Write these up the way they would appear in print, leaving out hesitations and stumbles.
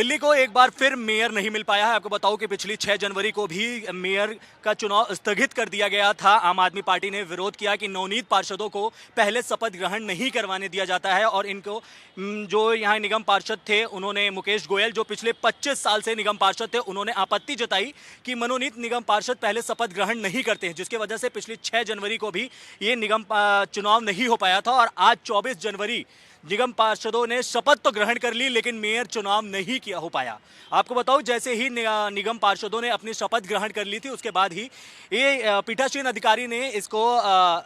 दिल्ली को एक बार फिर मेयर नहीं मिल पाया है। आपको बताऊं कि पिछली 6 जनवरी को भी मेयर का चुनाव स्थगित कर दिया गया था। आम आदमी पार्टी ने विरोध किया कि नवनीत पार्षदों को पहले शपथ ग्रहण नहीं करवाने दिया जाता है और इनको जो यहाँ निगम पार्षद थे, उन्होंने मुकेश गोयल जो पिछले 25 साल से निगम पार्षद थे, उन्होंने आपत्ति जताई कि मनोनीत निगम पार्षद पहले शपथ ग्रहण नहीं करते हैं, जिसकी वजह से पिछली 6 जनवरी को भी ये निगम चुनाव नहीं हो पाया था। और आज 24 जनवरी निगम पार्षदों ने शपथ तो ग्रहण कर ली, लेकिन मेयर चुनाव नहीं किया हो पाया। आपको बताऊं, जैसे ही निगम पार्षदों ने अपनी शपथ ग्रहण कर ली थी, उसके बाद ही ये पीठासीन अधिकारी ने इसको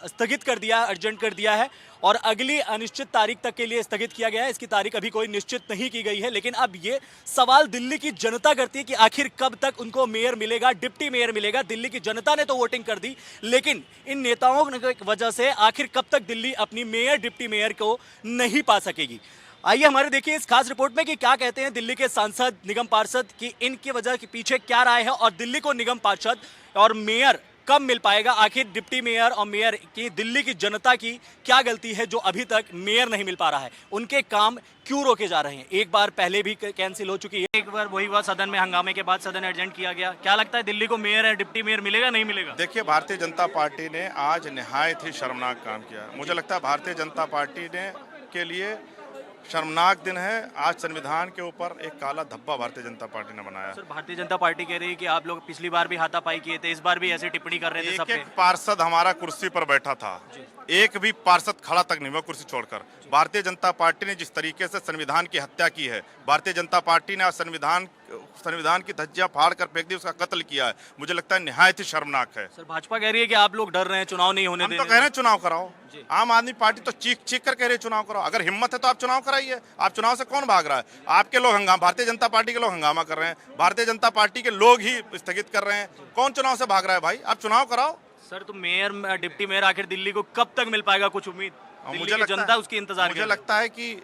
स्थगित कर दिया, अर्जेंट कर दिया है और अगली अनिश्चित तारीख तक के लिए स्थगित किया गया है। इसकी तारीख अभी कोई निश्चित नहीं की गई है, लेकिन अब ये सवाल दिल्ली की जनता करती है कि आखिर कब तक उनको मेयर मिलेगा, डिप्टी मेयर मिलेगा। दिल्ली की जनता ने तो वोटिंग कर दी, लेकिन इन नेताओं की वजह से आखिर कब तक दिल्ली अपनी मेयर, डिप्टी मेयर को नहीं पा सकेगी। आइए हमारे देखिए इस खास रिपोर्ट में कि क्या कहते हैं दिल्ली के सांसद, निगम पार्षद की इनकी वजह के पीछे क्या राय है और दिल्ली को निगम पार्षद और मेयर कब मिल पाएगा। आखिर डिप्टी मेयर और मेयर की दिल्ली की जनता की क्या गलती है जो अभी तक मेयर नहीं मिल पा रहा है, उनके काम क्यों रोके जा रहे हैं। एक बार पहले भी कैंसिल हो चुकी है, एक बार वही हुआ सदन में हंगामे के बाद सदन एडजेंट किया गया। क्या लगता है दिल्ली को मेयर है, डिप्टी मेयर मिलेगा, नहीं मिलेगा? देखिए, भारतीय जनता पार्टी ने आज निहायत ही शर्मनाक काम किया। मुझे लगता है भारतीय जनता पार्टी ने के लिए शर्मनाक दिन है। आज संविधान के ऊपर एक काला धब्बा भारतीय जनता पार्टी ने बनाया। सर, भारतीय जनता पार्टी कह रही है कि आप लोग पिछली बार भी हाथापाई किए थे, इस बार भी ऐसी टिप्पणी कर रहे थे। सब एक पार्षद हमारा कुर्सी पर बैठा था, एक भी पार्षद खड़ा तक नहीं हुआ कुर्सी छोड़कर। भारतीय जनता पार्टी ने जिस तरीके से संविधान की हत्या की है, भारतीय जनता पार्टी ने आज संविधान की धज्जियां फाड़ कर फेंक दी, उसका कत्ल किया है। मुझे लगता है निहायत ही शर्मनाक है। सर, भाजपा कह रही है कि आप लोग डर रहे हैं, चुनाव नहीं होने देंगे। हम तो कह रहे हैं चुनाव कराओ। आम आदमी पार्टी तो चीख कर कह रही है चुनाव कराओ। अगर हिम्मत है तो आप चुनाव कराइए। आप चुनाव से कौन भाग रहा है? आपके लोग हंगामा, भारतीय जनता पार्टी के लोग हंगामा कर रहे हैं, भारतीय जनता पार्टी के लोग ही स्थगित कर रहे हैं। कौन चुनाव से भाग रहा है भाई? आप चुनाव कराओ। सर, तो मेयर, डिप्टी मेयर आखिर दिल्ली को कब तक मिल पाएगा? कुछ उम्मीद दिल्ली की जनता उसकी इंतजार? मुझे लगता है कि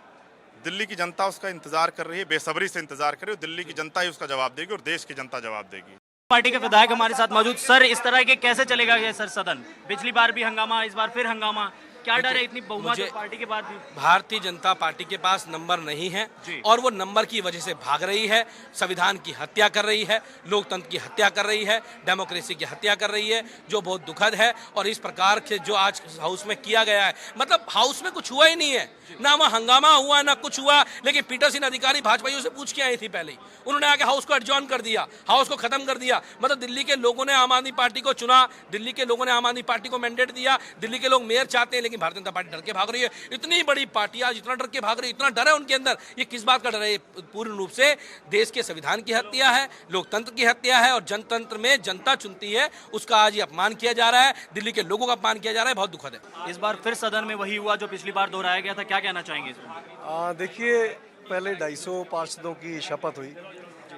दिल्ली की जनता उसका इंतजार कर रही है, बेसब्री से इंतजार कर रही है। दिल्ली की जनता ही उसका जवाब देगी और देश की जनता जवाब देगी। पार्टी के विधायक हमारे साथ मौजूद। सर, इस तरह के कैसे चलेगा ये सर सदन? पिछली बार भी हंगामा, इस बार फिर हंगामा। क्या डर है इतनी बहुमत पार्टी के बाद भी? भारतीय जनता पार्टी के पास नंबर नहीं है और वो नंबर की वजह से भाग रही है, संविधान की हत्या कर रही है, लोकतंत्र की हत्या कर रही है, डेमोक्रेसी की हत्या कर रही है, जो बहुत दुखद है। और इस प्रकार से जो आज हाउस में किया गया है, मतलब हाउस में कुछ हुआ ही नहीं है, ना वहाँ हंगामा हुआ ना कुछ हुआ। लेकिन पीठासीन अधिकारी भाजपाइयों से पूछ के आई थी पहले, उन्होंने आके हाउस को एडजॉर्न कर दिया, हाउस को खत्म कर दिया। मतलब दिल्ली के लोगों ने आम आदमी पार्टी को चुना, दिल्ली के लोगों ने आम आदमी पार्टी को मैंडेट दिया, दिल्ली के लोग मेयर चाहते हैं, लेकिन भारतीय जनता पार्टी डर के भाग रही है। इतनी बड़ी पार्टी आज इतना डर के भाग रही है, इतना डर है उनके अंदर। ये किस बात का डर है? पूर्ण रूप से देश के संविधान की हत्या है, लोकतंत्र की हत्या है और जनतंत्र में जनता चुनती है, उसका आज ये अपमान किया जा रहा है, दिल्ली के लोगों का अपमान किया जा रहा है। बहुत दुखद है। इस बार फिर सदन में वही हुआ जो पिछली बार दोहराया गया था। क्या कहना चाहेंगे इसमें? देखिए, पहले 250 पार्षदों की शपथ हुई।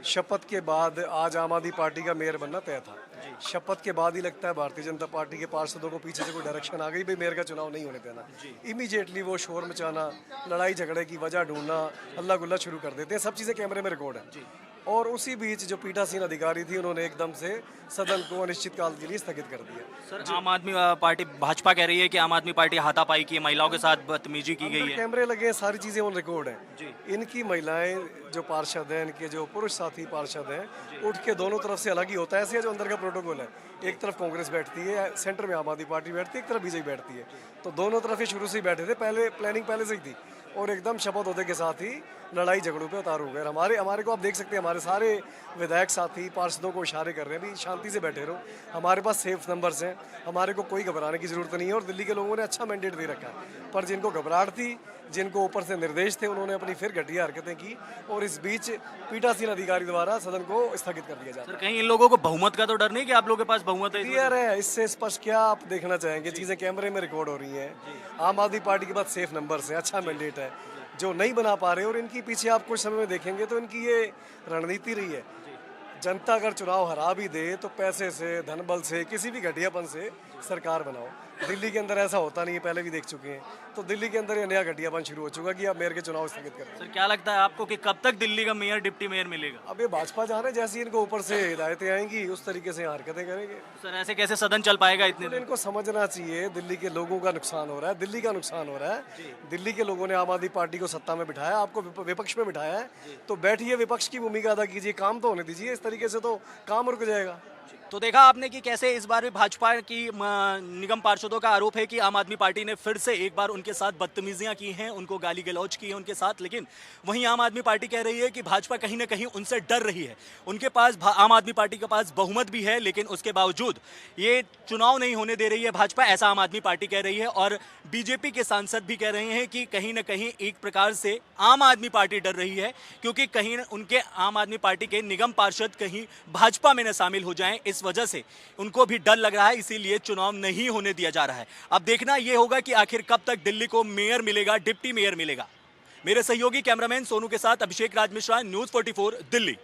शपथ के बाद आज आम आदमी पार्टी का मेयर बनना तय था। शपथ के बाद ही लगता है भारतीय जनता पार्टी के पार्षदों को पीछे से कोई डायरेक्शन आ गई, भाई मेयर का चुनाव नहीं होने देना। इमीडिएटली वो शोर मचाना, लड़ाई झगड़े की वजह ढूंढना, हल्ला गुल्ला शुरू कर देते हैं। सब चीज़ें कैमरे में रिकॉर्ड है। और उसी बीच जो पीठासीन अधिकारी थी, उन्होंने एकदम से सदन को अनिश्चित काल के लिए स्थगित कर दिया। सर, आम आदमी पार्टी, भाजपा कह रही है कि आम आदमी पार्टी हाथापाई की, महिलाओं के साथ बदतमीजी की गई है। कैमरे लगे हैं, सारी चीज़ें ऑन रिकॉर्ड हैं। इनकी महिलाएं जो पार्षद हैं, इनके जो पुरुष साथी पार्षद हैं, उठ के दोनों तरफ से अलग ही होता है। ऐसे जो अंदर का प्रोटोकॉल है, एक तरफ कांग्रेस बैठती है, सेंटर में आम आदमी पार्टी बैठती है, एक तरफ बीजेपी बैठती है। तो दोनों तरफ ही शुरू से ही बैठे थे, पहले प्लानिंग पहले से ही थी। और एकदम शपथ होने के साथ ही लड़ाई झगड़ों पे उतार हो गए। हमारे को आप देख सकते हैं, हमारे सारे विधायक साथी पार्षदों को इशारे कर रहे हैं, भी शांति से बैठे रहो, हमारे पास सेफ नंबर्स हैं, हमारे को कोई घबराने की जरूरत नहीं है। और दिल्ली के लोगों ने अच्छा मैंडेट दे रखा है। पर जिनको घबराहट थी, जिनको ऊपर से निर्देश थे, उन्होंने अपनी फिर घटिया हरकतें की और इस बीच पीठासीन अधिकारी द्वारा सदन को स्थगित कर दिया जाता है। कहीं इन लोगों को बहुमत का तो डर नहीं कि आप लोगों के पास बहुमत है? क्लियर है, इससे स्पष्ट क्या आप देखना चाहेंगे? चीजें कैमरे में रिकॉर्ड हो रही हैं। आम आदमी पार्टी के पास सेफ नंबर है, अच्छा मैंडेट है, जो नहीं बना पा रहे। और इनकी पीछे आप कुछ समय में देखेंगे तो इनकी ये रणनीति रही है, जनता अगर चुनाव हरा भी दे तो पैसे से, धनबल से, किसी भी घटियापन से सरकार बनाओ। दिल्ली के अंदर ऐसा होता नहीं है, पहले भी देख चुके हैं। तो दिल्ली के अंदर ये नया घटियापन शुरू हो चुका कि आप मेयर के चुनाव स्थगित करें। सर क्या लगता है आपको कि कब तक दिल्ली का मेयर डिप्टी मेयर मिलेगा? अब ये भाजपा जा रहे हैं, जैसी इनको ऊपर से हिदायतें आएंगी उस तरीके से हरकतें करेंगे। सर ऐसे कैसे सदन चल पाएगा इतने तो दिन? इनको समझना चाहिए दिल्ली के लोगों का नुकसान हो रहा है, दिल्ली का नुकसान हो रहा है। दिल्ली के लोगों ने आम आदमी पार्टी को सत्ता में बिठाया, आपको विपक्ष में बिठाया है, तो बैठिए, विपक्ष की भूमिका अदा कीजिए, काम तो होने दीजिए। इस तरीके से तो काम रुक जाएगा। तो देखा आपने कि कैसे इस बार भी भाजपा की निगम पार्षदों का आरोप है कि आम आदमी पार्टी ने फिर से एक बार उनके साथ बदतमीजियां की हैं, उनको गाली गलौज की है उनके साथ। लेकिन वहीं आम आदमी पार्टी कह रही है कि भाजपा कहीं ना कहीं उनसे डर रही है। उनके पास आम आदमी पार्टी के पास बहुमत भी है, लेकिन उसके बावजूद ये चुनाव नहीं होने दे रही है भाजपा, ऐसा आम आदमी पार्टी कह रही है। और बीजेपी के सांसद भी कह रहे हैं कि कहीं ना कहीं एक प्रकार से आम आदमी पार्टी डर रही है, क्योंकि कहीं उनके आम आदमी पार्टी के निगम पार्षद कहीं भाजपा में न शामिल हो जाएं, इस वजह से उनको भी डर लग रहा है, इसीलिए चुनाव नहीं होने दिया जा रहा है। अब देखना यह होगा कि आखिर कब तक दिल्ली को मेयर मिलेगा, डिप्टी मेयर मिलेगा। मेरे सहयोगी कैमरामैन सोनू के साथ अभिषेक राज मिश्रा, न्यूज़ 44 दिल्ली।